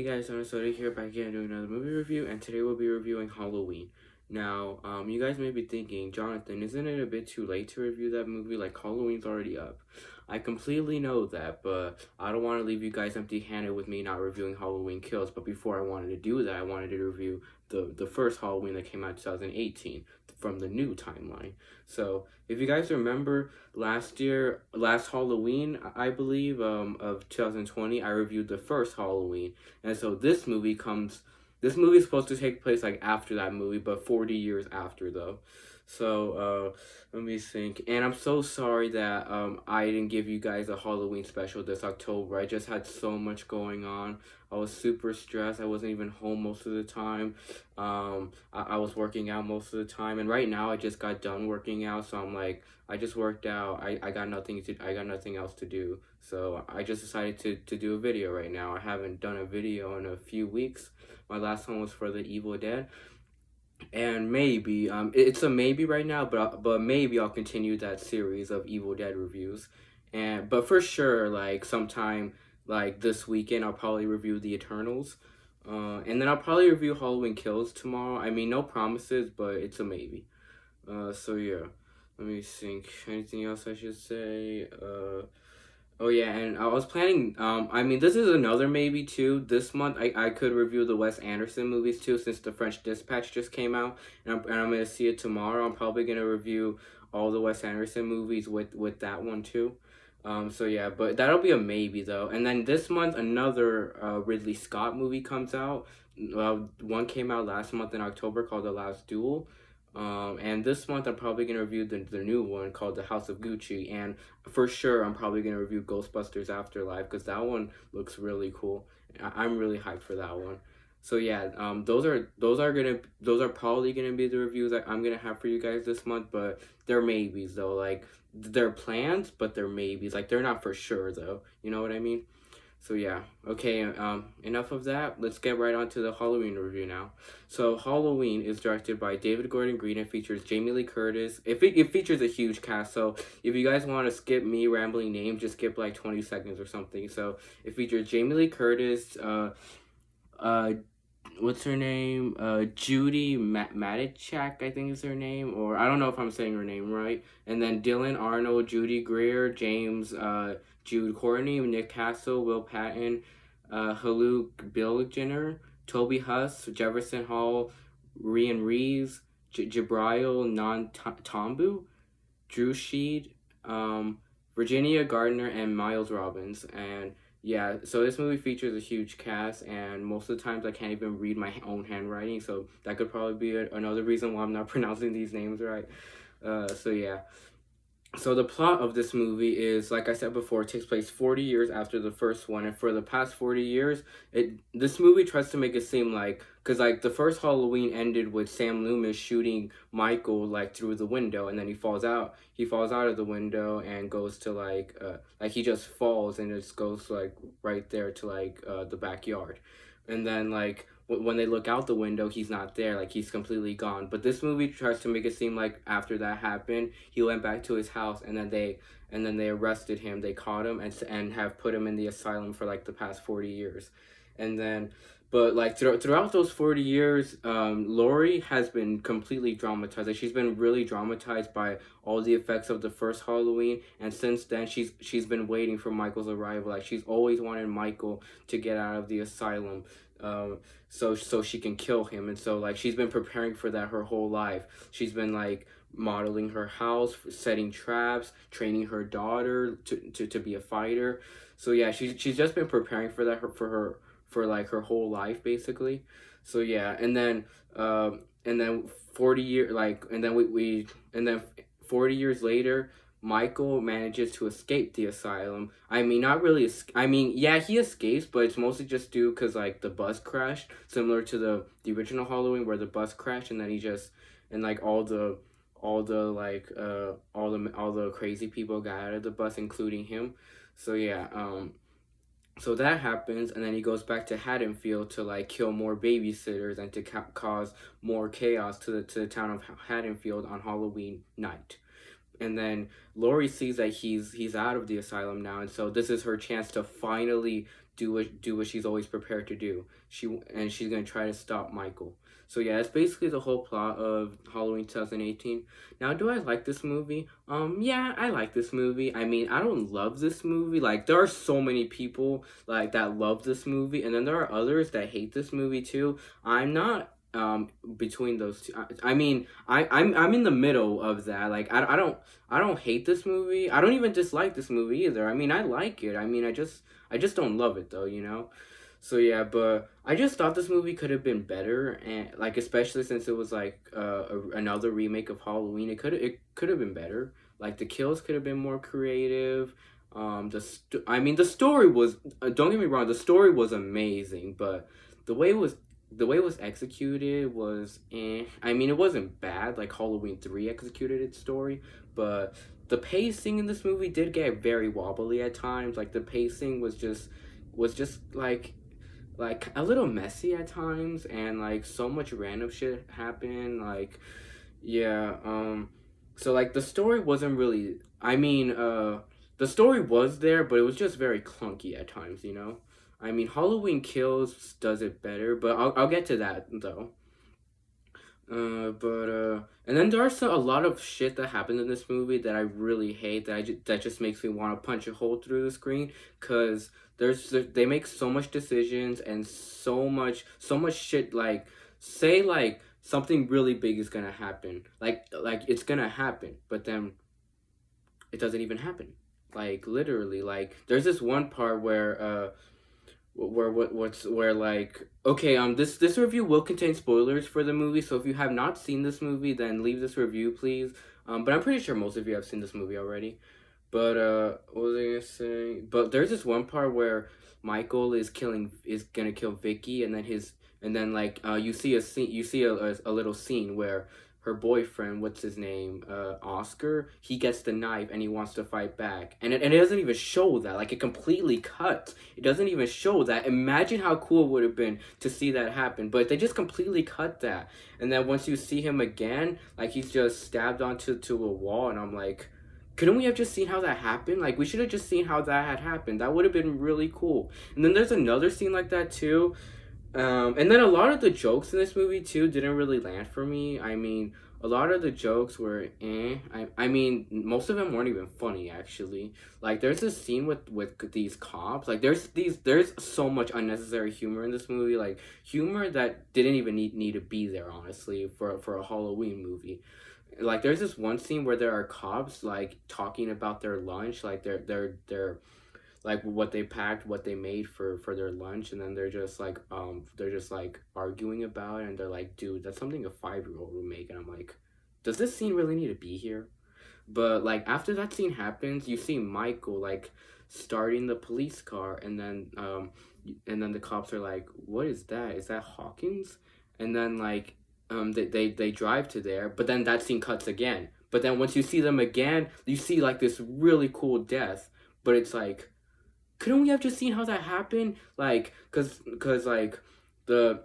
Hey guys, I'm Soda here back again doing another movie review, and today we'll be reviewing Halloween. Now, you guys may be thinking, Jonathan, isn't it a bit too late to review that movie? Like, Halloween's already up. I completely know that, but I don't want to leave you guys empty-handed with me not reviewing Halloween Kills. But before I wanted to do that, I wanted to review the first Halloween that came out in 2018 from the new timeline. So, if you guys remember last Halloween, I believe, of 2020, I reviewed the first Halloween. And so this movie is supposed to take place like after that movie, but 40 years after though. So let me think. And I'm so sorry that I didn't give you guys a Halloween special this October. I just had so much going on. I was super stressed. I wasn't even home most of the time. I was working out most of the time, and right now I just got done working out, so I'm like, I just worked out. I got nothing else to do. So I just decided to do a video right now. I haven't done a video in a few weeks. My last one was for the Evil Dead. And maybe it's a maybe right now, but maybe I'll continue that series of Evil Dead reviews. But for sure, like sometime like this weekend I'll probably review the Eternals. And then I'll probably review Halloween Kills tomorrow. I mean, no promises, but it's a maybe. So yeah. Let me think. Anything else I should say? Oh yeah, and I was planning. I mean, this is another maybe too. This month, I could review the Wes Anderson movies too, since the French Dispatch just came out, and I'm gonna see it tomorrow. I'm probably gonna review all the Wes Anderson movies with that one too. So yeah, but that'll be a maybe though. And then this month, another Ridley Scott movie comes out. One came out last month in October called The Last Duel. And this month I'm probably gonna review the new one called The House of Gucci, and for sure I'm probably gonna review Ghostbusters Afterlife because that one looks really cool. I'm really hyped for that one. So yeah, those are probably gonna be the reviews that I'm gonna have for you guys this month, but they're maybes though. Like they're plans, but they're maybes. Like they're not for sure though. You know what I mean? So yeah, okay, enough of that. Let's get right on to the Halloween review now. So Halloween is directed by David Gordon Green and features Jamie Lee Curtis. It features a huge cast, so if you guys want to skip me rambling names, just skip like 20 seconds or something. So it features Jamie Lee Curtis, uh, what's her name? Judy Matichak, I think is her name, or I don't know if I'm saying her name right. And then Dylan Arnold, Judy Greer, James, Jude Courtney, Nick Castle, Will Patton, Haluk Bilginer, Toby Huss, Jefferson Hall, Rian Reeves, Jabriel Tombu, Drew Sheed, Virginia Gardner, and Miles Robbins. And yeah, so this movie features a huge cast, and most of the times I can't even read my own handwriting, so that could probably be another reason why I'm not pronouncing these names right. So yeah. So the plot of this movie is, like I said before, it takes place 40 years after the first one, and for the past 40 years, this movie tries to make it seem like, because like the first Halloween ended with Sam Loomis shooting Michael like through the window, and then he falls out of the window and goes to like he just falls and just goes like right there to like the backyard, and then like when they look out the window, he's not there, like he's completely gone. But this movie tries to make it seem like after that happened, he went back to his house, and then they arrested him, they caught him, and have put him in the asylum for like the past 40 years. And then but like throughout those 40 years, Laurie has been completely traumatized. Like she's been really traumatized by all the effects of the first Halloween, and since then she's been waiting for Michael's arrival. Like she's always wanted Michael to get out of the asylum, so she can kill him. And so like she's been preparing for that her whole life. She's been like modeling her house, setting traps, training her daughter to be a fighter. So yeah, she's just been preparing for that for like her whole life basically. So yeah, and then 40 year like and then we and then 40 years later, Michael manages to escape the asylum. I mean, not really. I mean, yeah, he escapes, but it's mostly just due because like the bus crashed, similar to the original Halloween where the bus crashed, and then he just and like all the crazy people got out of the bus, including him. So yeah, so that happens, and then he goes back to Haddonfield to like kill more babysitters and to cause more chaos to the town of Haddonfield on Halloween night. And then Laurie sees that he's out of the asylum now, and so this is her chance to finally do what she's always prepared to do. She's gonna try to stop Michael. So yeah, that's basically the whole plot of Halloween 2018. Now, do I like this movie? Yeah, I like this movie. I mean, I don't love this movie. Like, there are so many people like that love this movie, and then there are others that hate this movie too. I'm not between those two. I mean, I'm in the middle of that. Like, I don't hate this movie. I don't even dislike this movie either. I mean, I like it. I mean, I just don't love it though, you know. So yeah, but I just thought this movie could have been better, and like especially since it was like another remake of Halloween, it could have been better. Like the kills could have been more creative. I mean the story was don't get me wrong, the story was amazing, but the way it was the way it was executed was I mean it wasn't bad like Halloween 3 executed its story, but the pacing in this movie did get very wobbly at times. Like the pacing was just like a little messy at times, and like so much random shit happened. Like yeah, so like the story wasn't really, I mean the story was there, but it was just very clunky at times, you know. I mean Halloween Kills does it better, but I'll get to that though. And then there's a lot of shit that happens in this movie that I really hate, that just makes me want to punch a hole through the screen, cuz they make so much decisions and so much shit. Like say like something really big is going to happen. Like it's going to happen, but then it doesn't even happen. Like literally, like there's this one part where like okay, this review will contain spoilers for the movie, so if you have not seen this movie then leave this review please. But I'm pretty sure most of you have seen this movie already. But what was I gonna say? But there's this one part where Michael is gonna kill Vicky, and then like you see a scene, you see a little scene where her boyfriend, what's his name, Oscar, he gets the knife and he wants to fight back, and it doesn't even show that. Like it completely cuts. It doesn't even show that. Imagine how cool it would have been to see that happen, but they just completely cut that. And then once you see him again, like he's just stabbed onto a wall, and I'm like, couldn't we have just seen how that happened? Like we should have just seen how that had happened. That would have been really cool. And then there's another scene like that too. And then a lot of the jokes in this movie too didn't really land for me. I mean, a lot of the jokes were I mean, most of them weren't even funny actually. Like there's this scene with these cops. Like there's so much unnecessary humor in this movie. Like humor that didn't even need to be there honestly for a Halloween movie. Like there's this one scene where there are cops like talking about their lunch, like they're like what they packed, what they made for their lunch, and then they're just like arguing about it, and they're like, dude, that's something a 5-year-old would make. And I'm like, does this scene really need to be here? But like after that scene happens, you see Michael like starting the police car, and then the cops are like, what is that? Is that Hawkins? And then like they drive to there, but then that scene cuts again. But then once you see them again, you see like this really cool death, but it's like, couldn't we have just seen how that happened? Like, cause like the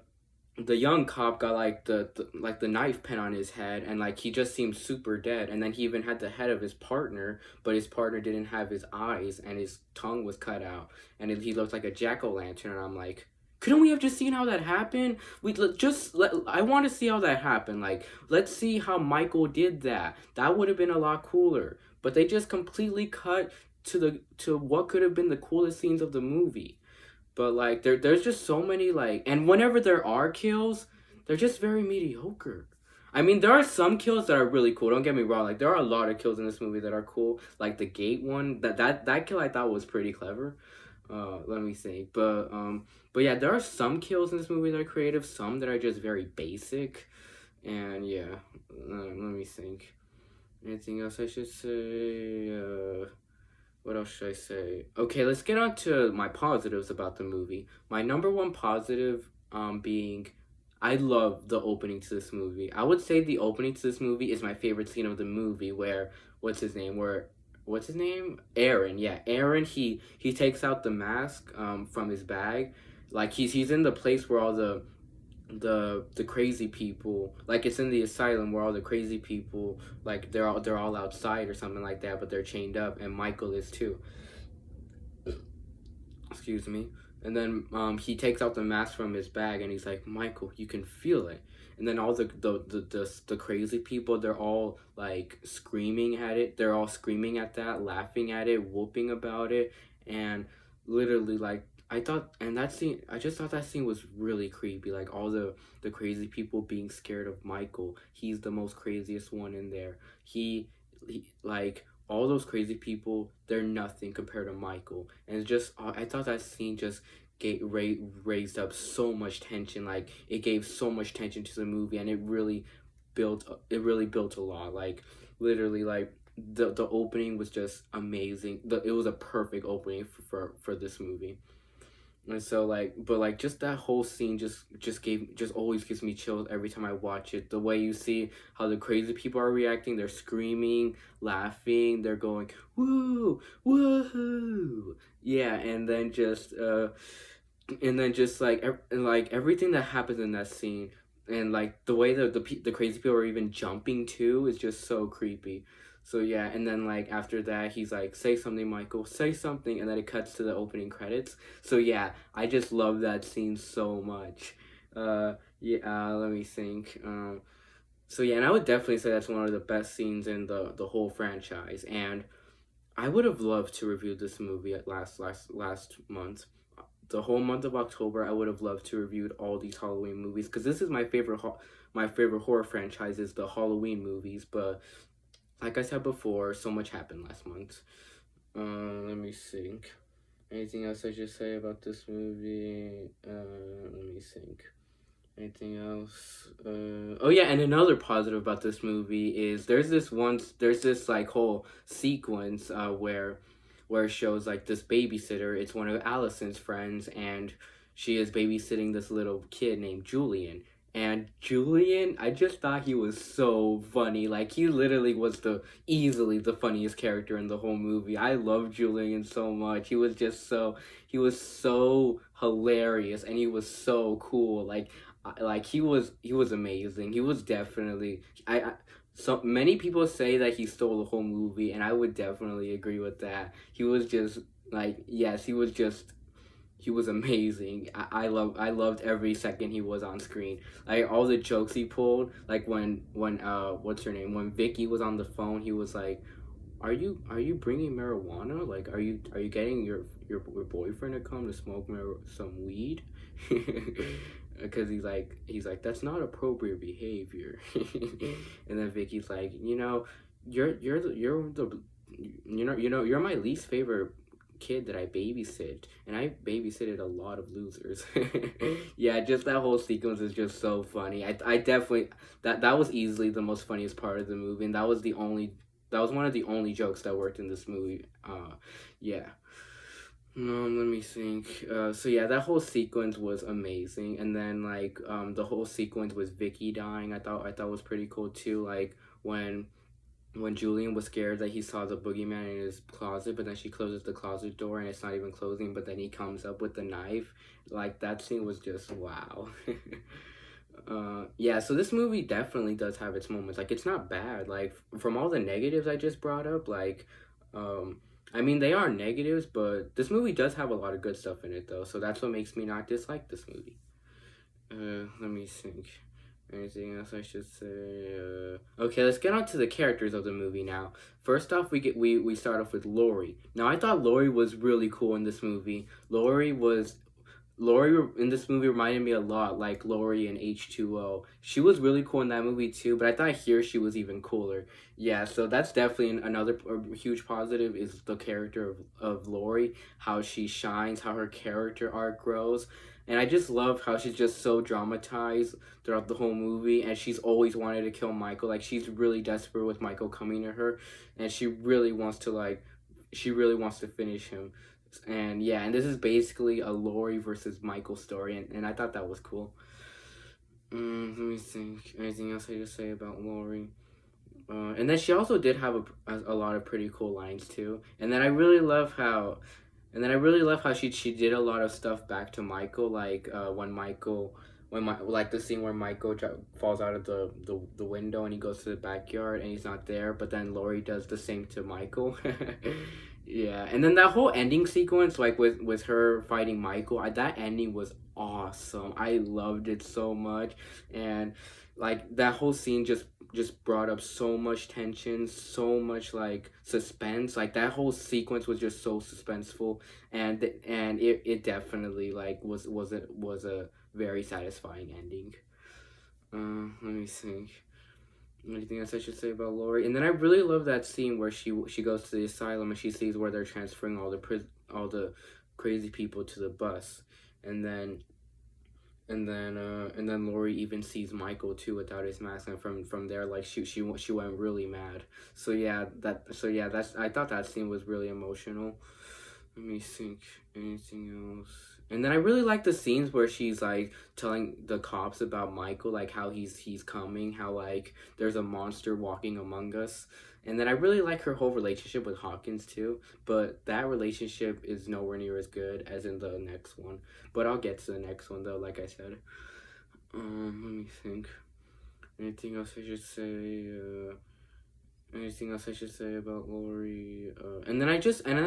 the young cop got like the knife pen on his head, and like he just seemed super dead. And then he even had the head of his partner, but his partner didn't have his eyes, and his tongue was cut out, and he looked like a jack-o'-lantern. And I'm like, couldn't we have just seen how that happened? I want to see how that happened. Like, let's see how Michael did that. That would have been a lot cooler. But they just completely cut to what could have been the coolest scenes of the movie. But like there's just so many, like, and whenever there are kills, they're just very mediocre. I mean, there are some kills that are really cool. Don't get me wrong. Like there are a lot of kills in this movie that are cool. Like the gate one, that kill I thought was pretty clever. Let me think. But yeah, there are some kills in this movie that are creative. Some that are just very basic. And yeah, let me think. Anything else I should say? What else should I say? Okay, let's get on to my positives about the movie. My number one positive being I love the opening to this movie. I would say the opening to this movie is my favorite scene of the movie, where what's his name? Aaron. Yeah, Aaron, he takes out the mask from his bag. Like he's in the place where all the crazy people, like it's in the asylum where all the crazy people, like they're all outside or something like that, but they're chained up, and Michael is too. Excuse me. And then he takes out the mask from his bag and he's like, Michael, you can feel it. And then all the crazy people, they're all like screaming at it. They're all screaming at that, laughing at it, whooping about it, and literally like I thought, and that scene, I just thought that scene was really creepy. Like all the crazy people being scared of Michael. He's the most craziest one in there. He like all those crazy people, they're nothing compared to Michael. And it's just I thought that scene just raised up so much tension. Like it gave so much tension to the movie, and it really built a lot. Like literally, like the opening was just amazing. It was a perfect opening for this movie. And so like, but like just that whole scene just always gives me chills every time I watch it. The way you see how the crazy people are reacting, they're screaming, laughing, they're going woo, woohoo, yeah, and then just like like everything that happens in that scene, and like the way the crazy people are even jumping too is just so creepy. So yeah, and then like after that he's like, say something, Michael, say something, and then it cuts to the opening credits. So yeah, I just love that scene so much. Yeah, let me think. So yeah, and I would definitely say that's one of the best scenes in the whole franchise. And I would have loved to review this movie at last month, the whole month of October. I would have loved to review all these Halloween movies because this is my favorite horror franchise is the Halloween movies. But like I said before, so much happened last month. Let me think. Anything else I should say about this movie? Let me think. Anything else? Oh yeah, and another positive about this movie is there's this like whole sequence where it shows like this babysitter. It's one of Allison's friends, and she is babysitting this little kid named Julian. And Julian, I just thought he was so funny. Like he literally was the easily the funniest character in the whole movie. I love Julian so much. He was so hilarious, and he was so cool. Like he was amazing. He was definitely I so many people say that he stole the whole movie, and I would definitely agree with that. He was just like, yes, he was amazing. I loved every second he was on screen. Like all the jokes he pulled, like when what's her name, when Vicky was on the phone, he was like, are you bringing marijuana? Like are you getting your boyfriend to come to smoke some weed? Because he's like that's not appropriate behavior. And then Vicky's like, you're the you're my least favorite kid that I babysit, and I babysitted a lot of losers. Yeah, just that whole sequence is just so funny. I definitely that was easily the most funniest part of the movie, and that was one of the only jokes that worked in this movie. Yeah. Let me think. So yeah, that whole sequence was amazing, and then like the whole sequence with Vicky dying, I thought was pretty cool too. Like when Julian was scared that he saw the boogeyman in his closet, but then she closes the closet door and it's not even closing, but then he comes up with the knife. Like that scene was just wow. Yeah, so this movie definitely does have its moments. Like it's not bad. Like from all the negatives I just brought up, like I mean they are negatives, but this movie does have a lot of good stuff in it though. So that's what makes me not dislike this movie. Let me think. Anything else I should say? Okay, let's get on to the characters of the movie now. First off, we start off with Laurie. Now, I thought Laurie was really cool in this movie. Laurie in this movie reminded me a lot like Laurie in H2O. She was really cool in that movie too, but I thought here she was even cooler. Yeah, so that's definitely another huge positive is the character of Laurie, how she shines, how her character arc grows. And I just love how she's just so dramatized throughout the whole movie, and she's always wanted to kill Michael. Like she's really desperate with Michael coming to her, and she really wants to finish him. And yeah, and this is basically a Laurie versus Michael story, and I thought that was cool. Let me think. Anything else I just say about Laurie? And then she also did have a lot of pretty cool lines too. And then I really love how she did a lot of stuff back to Michael, like like the scene where Michael falls out of the window and he goes to the backyard and he's not there, but then Laurie does the same to Michael. Yeah, and then that whole ending sequence, like with her fighting Michael, that ending was awesome. I loved it so much, and like that whole scene just brought up so much tension, so much like suspense. Like that whole sequence was just so suspenseful, and it definitely like was a very satisfying ending. Let me think. Anything else I should say about Lori? And then I really love that scene where she goes to the asylum and she sees where they're transferring all the crazy people to the bus, and then Lori even sees Michael too without his mask, and from there like she went really mad. So yeah, that's I thought that scene was really emotional. Let me think. Anything else? And then I really like the scenes where she's like telling the cops about Michael, like how he's coming, how like there's a monster walking among us. And then I really like her whole relationship with Hawkins too, but that relationship is nowhere near as good as in the next one. But I'll get to the next one though, like I said. Let me think. Anything else I should say? Anything else I should say about Lori? And then I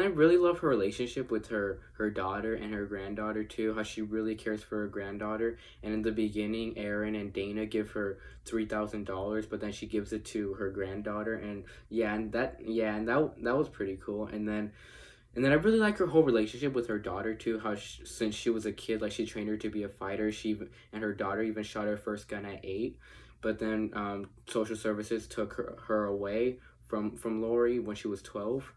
really love her relationship with her daughter and her granddaughter too. How she really cares for her granddaughter. And in the beginning, Aaron and Dana give her $3,000, but then she gives it to her granddaughter. And that was pretty cool. And then I really like her whole relationship with her daughter too. How since she was a kid, like she trained her to be a fighter. And her daughter even shot her first gun at 8. But then social services took her away from Lori when she was 12.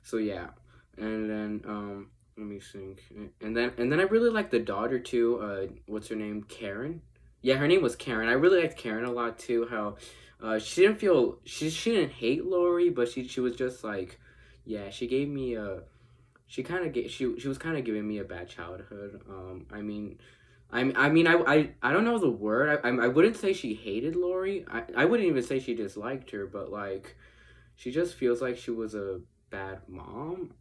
So yeah, and then let me think. And then I really like the daughter too. What's her name? Karen. Yeah, her name was Karen. I really liked Karen a lot too. How she didn't hate Lori, but she was just like, yeah, she gave me a she was kind of giving me a bad childhood. I don't know the word. I wouldn't say she hated Lori. I wouldn't even say she disliked her, but like she just feels like she was a bad mom.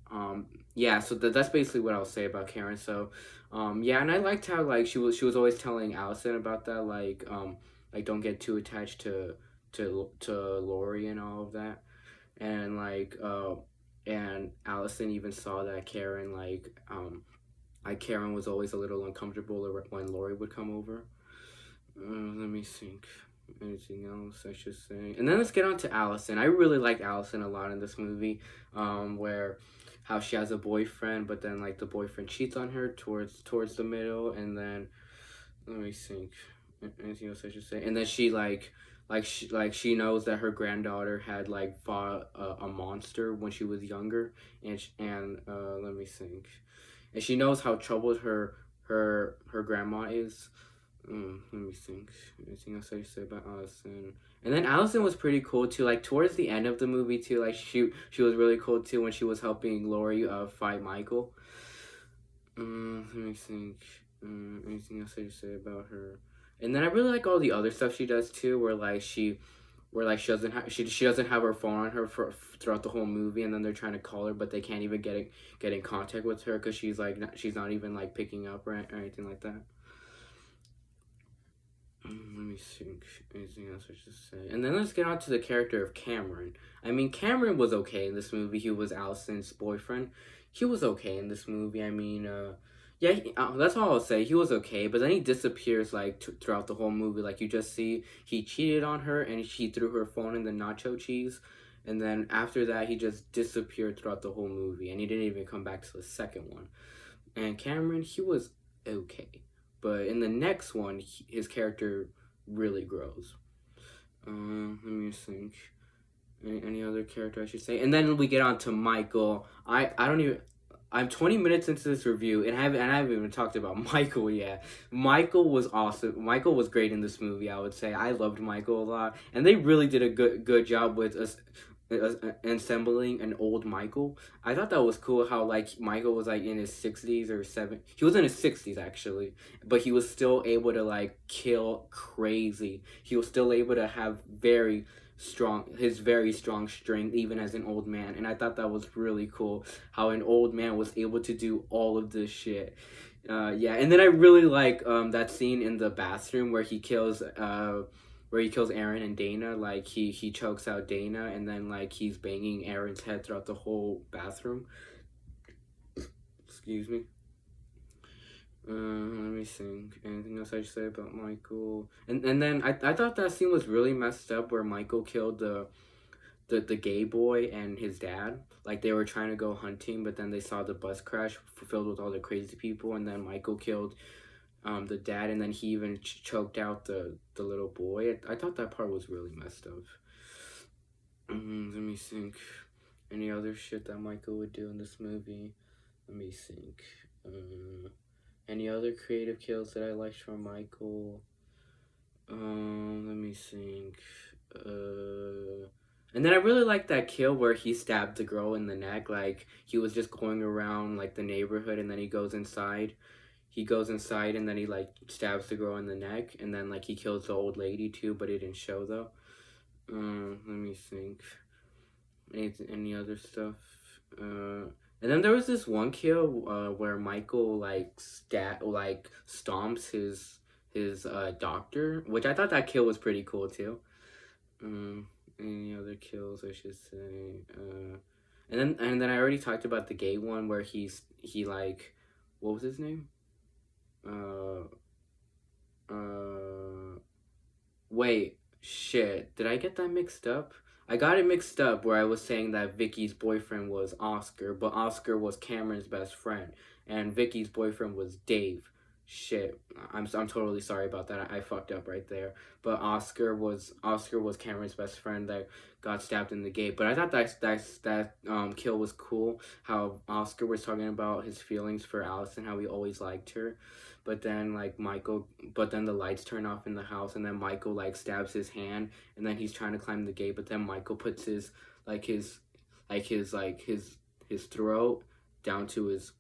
Yeah, so that's basically what I'll say about Karen. So, yeah, and I liked how like she was always telling Allison about that, like don't get too attached to Lori and all of that, and and Allison even saw that Karen was always a little uncomfortable when Lori would come over. Let me think. Anything else I should say? And then let's get on to Allison. I really liked Allison a lot in this movie, where how she has a boyfriend, but then like the boyfriend cheats on her towards the middle, and then let me think. Anything else I should say? And then she knows that her granddaughter had like fought a monster when she was younger, and let me think. And she knows how troubled her grandma is. Let me think. Anything else I should say about Allison? And then Allison was pretty cool too. Like towards the end of the movie too, like she was really cool too when she was helping Lori fight Michael. Let me think. Anything else I should say about her? And then I really like all the other stuff she does too, where she doesn't have she doesn't have her phone on her throughout the whole movie, and then they're trying to call her, but they can't even get in contact with her because she's not even like picking up or anything like that. Let me think. Anything else I should say? And then let's get on to the character of Cameron. I mean, Cameron was okay in this movie. He was Allison's boyfriend. He was okay in this movie. I mean, yeah, that's all I'll say. He was okay, but then he disappears like throughout the whole movie. Like you just see he cheated on her and she threw her phone in the nacho cheese, and then after that he just disappeared throughout the whole movie, and he didn't even come back to the second one. And Cameron, he was okay, but in the next one, his character really grows. Let me think. Any other character I should say? And then we get on to Michael. I don't even. I'm 20 minutes into this review, and I haven't even talked about Michael yet. Michael was awesome. Michael was great in this movie, I would say. I loved Michael a lot, and they really did a good job with us assembling an old Michael. I thought that was cool how like Michael was like in his 60s or 7. He was in his 60s actually, but he was still able to like kill crazy. He was still able to have very strong strength even as an old man, and I thought that was really cool how an old man was able to do all of this shit. Yeah, and then I really like that scene in the bathroom where he kills Aaron and Dana. Like he chokes out Dana, and then like he's banging Aaron's head throughout the whole bathroom. Excuse me. Let me think. Anything else I should say about Michael? And then I thought that scene was really messed up where Michael killed the gay boy and his dad. Like they were trying to go hunting, but then they saw the bus crash filled with all the crazy people, and then Michael killed the dad, and then he even choked out the little boy. I thought that part was really messed up. Let me think. Any other shit that Michael would do in this movie? Let me think. Any other creative kills that I liked from Michael? Let me think. And then I really liked that kill where he stabbed the girl in the neck. Like he was just going around like the neighborhood, and then he goes inside. He goes inside, and then he like stabs the girl in the neck, and then like he kills the old lady too, but it didn't show though. Let me think. Any other stuff? And then there was this one kill where Michael like stomps his doctor, which I thought that kill was pretty cool too. Any other kills I should say? And then I already talked about the gay one where he like, what was his name? Wait, shit, did I get that mixed up? I got it mixed up where I was saying that Vicky's boyfriend was Oscar, but Oscar was Cameron's best friend, and Vicky's boyfriend was Dave. Shit, I'm totally sorry about that. I fucked up right there. But Oscar was Cameron's best friend that got stabbed in the gate. But I thought that kill was cool. How Oscar was talking about his feelings for Allison, how he always liked her. But then the lights turn off in the house, and then Michael like stabs his hand, and then he's trying to climb the gate, but then Michael puts his throat down to his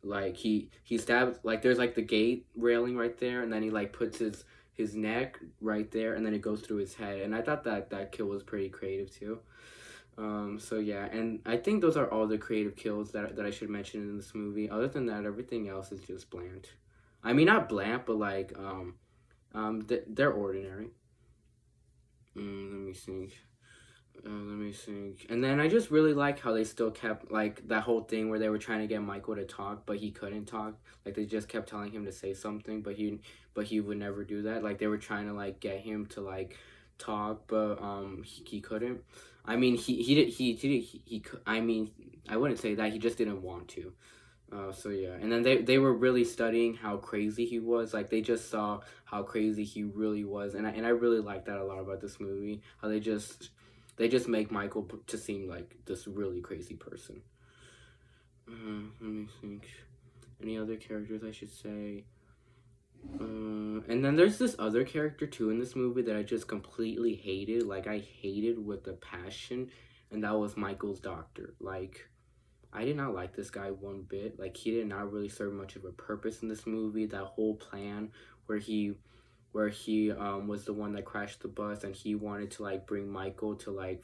like he stabs, like there's like the gate railing right there, and then he like puts his neck right there, and then it goes through his head, and I thought that kill was pretty creative too. So yeah, and I think those are all the creative kills that I should mention in this movie. Other than that, everything else is just bland. I mean, not bland, but like they're ordinary. Let me think. Let me think. And then I just really like how they still kept like that whole thing where they were trying to get Michael to talk, but he couldn't talk. Like they just kept telling him to say something, but he would never do that. Like they were trying to like get him to like talk, but he couldn't. I mean I mean, I wouldn't say that, he just didn't want to. So yeah, and then they were really studying how crazy he was. Like they just saw how crazy he really was, and I really like that a lot about this movie. How they just make Michael to seem like this really crazy person. Let me think. Any other characters I should say? And then there's this other character too in this movie that I just completely hated. Like I hated with a passion, and that was Michael's doctor. Like I did not like this guy one bit. Like he did not really serve much of a purpose in this movie. That whole plan where he was the one that crashed the bus, and he wanted to like bring Michael to like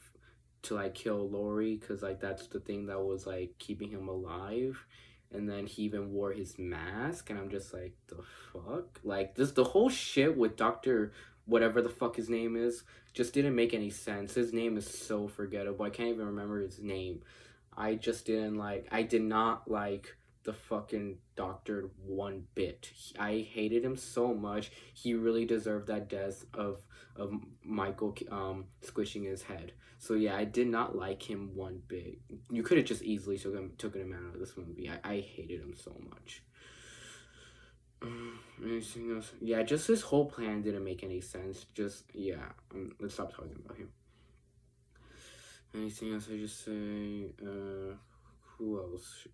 kill Lori, because like that's the thing that was like keeping him alive. And then he even wore his mask, and I'm just like, the fuck? Like the whole shit with Dr. whatever the fuck his name is just didn't make any sense. His name is so forgettable. I can't even remember his name. I did not like the fucking doctor one bit. I hated him so much. He really deserved that death of Michael squishing his head. So yeah, I did not like him one bit. You could have just easily taken him out of this movie. I hated him so much. Anything else? Yeah, just this whole plan didn't make any sense. Just yeah, let's stop talking about him. Anything else I just say? Who else?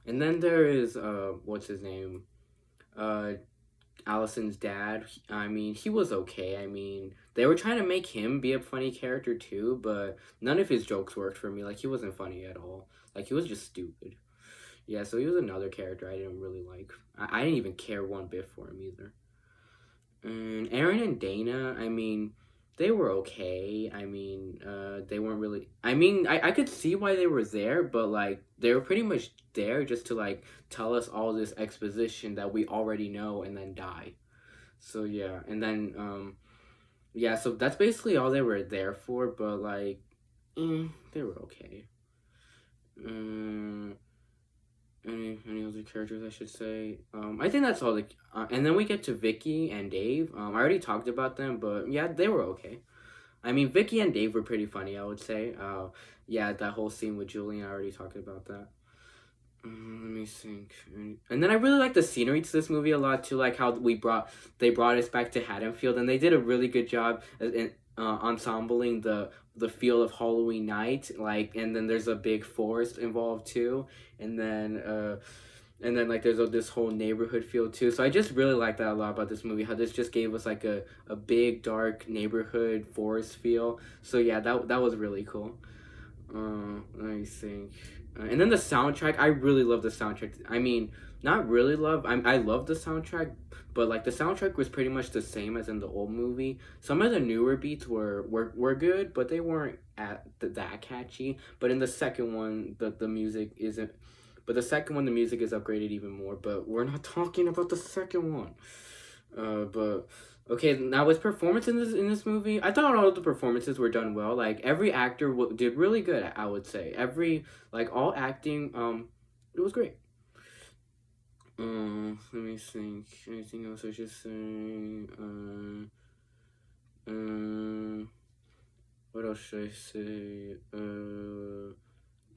And then there is what's his name? Allison's dad. I mean, he was okay. I mean, they were trying to make him be a funny character too, but none of his jokes worked for me. Like he wasn't funny at all. Like he was just stupid. Yeah, so he was another character I didn't really like. I didn't even care one bit for him either. And Aaron and Dana, I mean, they were okay. I mean, they weren't really. I mean, I could see why they were there, but like they were pretty much there just to like tell us all this exposition that we already know and then die. So yeah, and then yeah, so that's basically all they were there for. But like, they were okay. Any other characters I should say? I think that's all. And then we get to Vicky and Dave. I already talked about them, but yeah, they were okay. I mean, Vicky and Dave were pretty funny, I would say. Yeah, that whole scene with Julian, I already talked about that. Let me think. And then I really like the scenery to this movie a lot too, like how they brought us back to Haddonfield, and they did a really good job in ensembling the feel of Halloween night. Like, and then there's a big forest involved too, and then like there's this whole neighborhood feel too. So I just really like that a lot about this movie. How this just gave us like a big dark neighborhood forest feel. So yeah, that was really cool. Let me think. And then the soundtrack, I really love the soundtrack. I mean, not really love. I love the soundtrack, but like the soundtrack was pretty much the same as in the old movie. Some of the newer beats were good, but they weren't that catchy. But in the second one, the music isn't. But the second one, the music is upgraded even more. But we're not talking about the second one. But okay, now with performance in this movie, I thought all of the performances were done well. Like every actor did really good. I would say all acting, it was great. Let me think. Anything else I should say? What else should I say?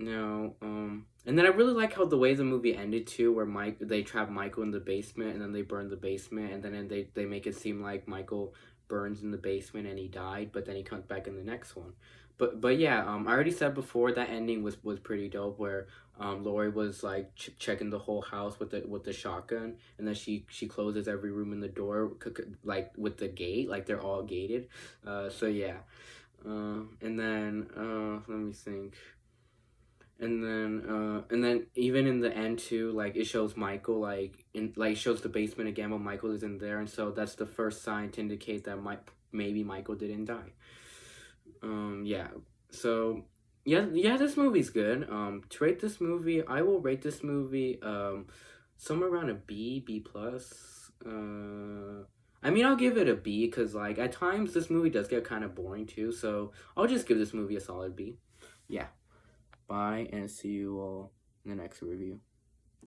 No, and then I really like how the way the movie ended too, where they trap Michael in the basement and then they burn the basement, and then they make it seem like Michael burns in the basement and he died, but then he comes back in the next one. But yeah, I already said before that ending was pretty dope, where Lori was like checking the whole house with the shotgun, and then she closes every room in the door, like with the gate, like they're all gated. So yeah, and then let me think. And then even in the end too, like it shows Michael shows the basement again, but Michael isn't there, and so that's the first sign to indicate that maybe Michael didn't die. Yeah. So yeah, this movie's good. To rate this movie, I will rate this movie somewhere around a B plus. I mean, I'll give it a B because like at times this movie does get kind of boring too, so I'll just give this movie a solid B. Yeah. Bye, and see you all in the next review.